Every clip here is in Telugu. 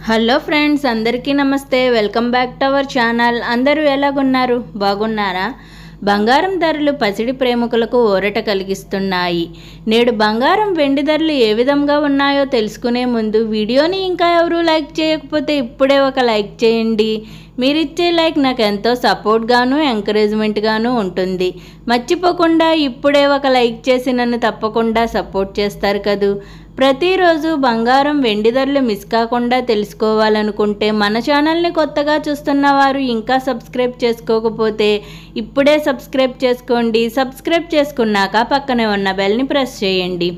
హలో ఫ్రెండ్స్, అందరికీ నమస్తే. Welcome back to our channel. అందరూ ఎలాగున్నారు? బాగున్నారా? బంగారం ధరలు పసిడి ప్రేమికులకు ఊరట కలిగిస్తున్నాయి. నేడు బంగారం వెండి ధరలు ఏ విధంగా ఉన్నాయో తెలుసుకునే ముందు వీడియోని ఇంకా ఎవరూ లైక్ చేయకపోతే ఇప్పుడే ఒక లైక్ చేయండి. మీరిచ్చే లైక్ నాకు ఎంతో సపోర్ట్గాను ఎంకరేజ్మెంట్గాను ఉంటుంది. మర్చిపోకుండా ఇప్పుడే ఒక లైక్ చేసి నన్ను తప్పకుండా సపోర్ట్ చేస్తారు కదూ. ప్రతిరోజు బంగారం వెండి ధరలు మిస్ కాకుండా తెలుసుకోవాలనుకుంటే మన ఛానల్ని కొత్తగా చూస్తున్న వారు ఇంకా సబ్స్క్రైబ్ చేసుకోకపోతే ఇప్పుడే సబ్స్క్రైబ్ చేసుకోండి. సబ్స్క్రైబ్ చేసుకున్నాక పక్కనే ఉన్న బెల్ని ప్రెస్ చేయండి.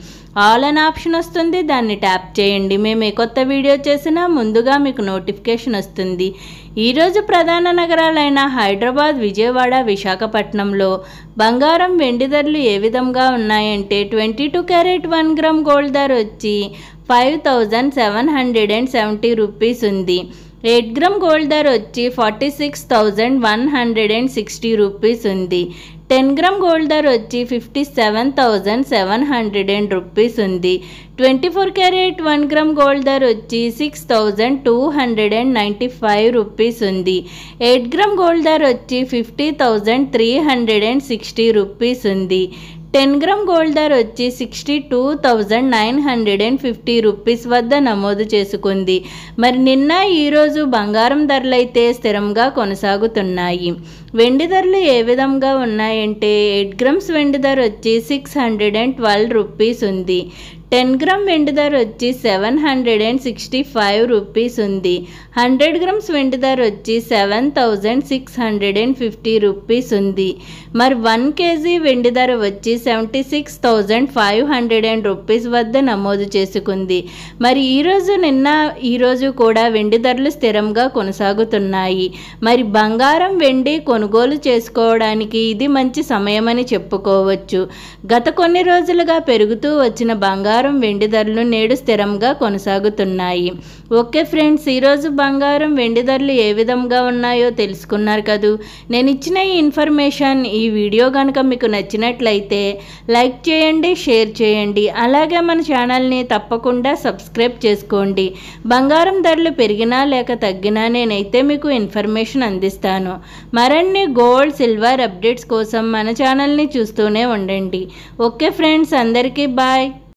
ఆల్ అనే ఆప్షన్ వస్తుంది, దాన్ని ట్యాప్ చేయండి. మేము ఏ కొత్త వీడియో చేసినా ముందుగా మీకు నోటిఫికేషన్ వస్తుంది. ఈరోజు ప్రధాన నగరాలైన హైదరాబాద్, విజయవాడ, విశాఖపట్నంలో బంగారం వెండి ధరలు ఏ విధంగా ఉన్నాయంటే 22 క్యారెట్ 1 గ్రామ్ గోల్డ్ ధర వచ్చి 5770 రూపీస్ ఉంది. 8 గ్రామ్ గోల్డ్ ధర వచ్చి 46,160 రూపీస్ ఉంది. 10 గ్రామ్ గోల్డ్ ధర వచ్చి 57,700 రూపీస్ ఉంది. 24 క్యారెట్ 1 గ్రామ్ గోల్డ్ ధర వచ్చి 6,295 రూపీస్ ఉంది. 8 గ్రామ్ గోల్డ్ ధర వచ్చి 50,360 రూపీస్ ఉంది. 10 గ్రామ్ గోల్డ్ ధర వచ్చి 62,950 రూపీస్ వద్ద నమోదు చేసుకుంది. మరి నిన్న ఈరోజు బంగారం ధరలు అయితే స్థిరంగా కొనసాగుతున్నాయి. వెండి ధరలు ఏ విధంగా ఉన్నాయంటే 8 గ్రామ్స్ వెండి ధర వచ్చి 612 రూపీస్ ఉంది. 10 గ్రామ్ వెండి ధర వచ్చి 765 రూపీస్ ఉంది. 100 గ్రామ్స్ వెండి ధర వచ్చి 7,650 రూపీస్ ఉంది. మరి 1 కేజీ వెండి ధర వచ్చి 76,500 రూపీస్ వద్ద నమోదు చేసుకుంది. మరి ఈరోజు కూడా వెండి ధరలు స్థిరంగా కొనసాగుతున్నాయి. మరి బంగారం వెండి కొనుగోలు చేసుకోవడానికి ఇది మంచి సమయమని చెప్పుకోవచ్చు. గత కొన్ని రోజులుగా పెరుగుతూ వచ్చిన బంగారం వెండి ధరలు నేడు స్థిరంగా కొనసాగుతున్నాయి. ఓకే ఫ్రెండ్స్, ఈరోజు బంగారం వెండి ధరలు ఏ విధంగా ఉన్నాయో తెలుసుకున్నారు కదూ. నేను ఇచ్చిన ఈ ఇన్ఫర్మేషన్, ఈ వీడియో కనుక మీకు నచ్చినట్లయితే లైక్ చేయండి, షేర్ చేయండి. అలాగే మన ఛానల్ని తప్పకుండా సబ్స్క్రైబ్ చేసుకోండి. బంగారం ధరలు పెరిగినా లేక తగ్గినా నేనైతే మీకు ఇన్ఫర్మేషన్ అందిస్తాను. మరిన్ని గోల్డ్, సిల్వర్ అప్డేట్స్ కోసం మన ఛానల్ని చూస్తూనే ఉండండి. ఓకే ఫ్రెండ్స్, అందరికీ బాయ్.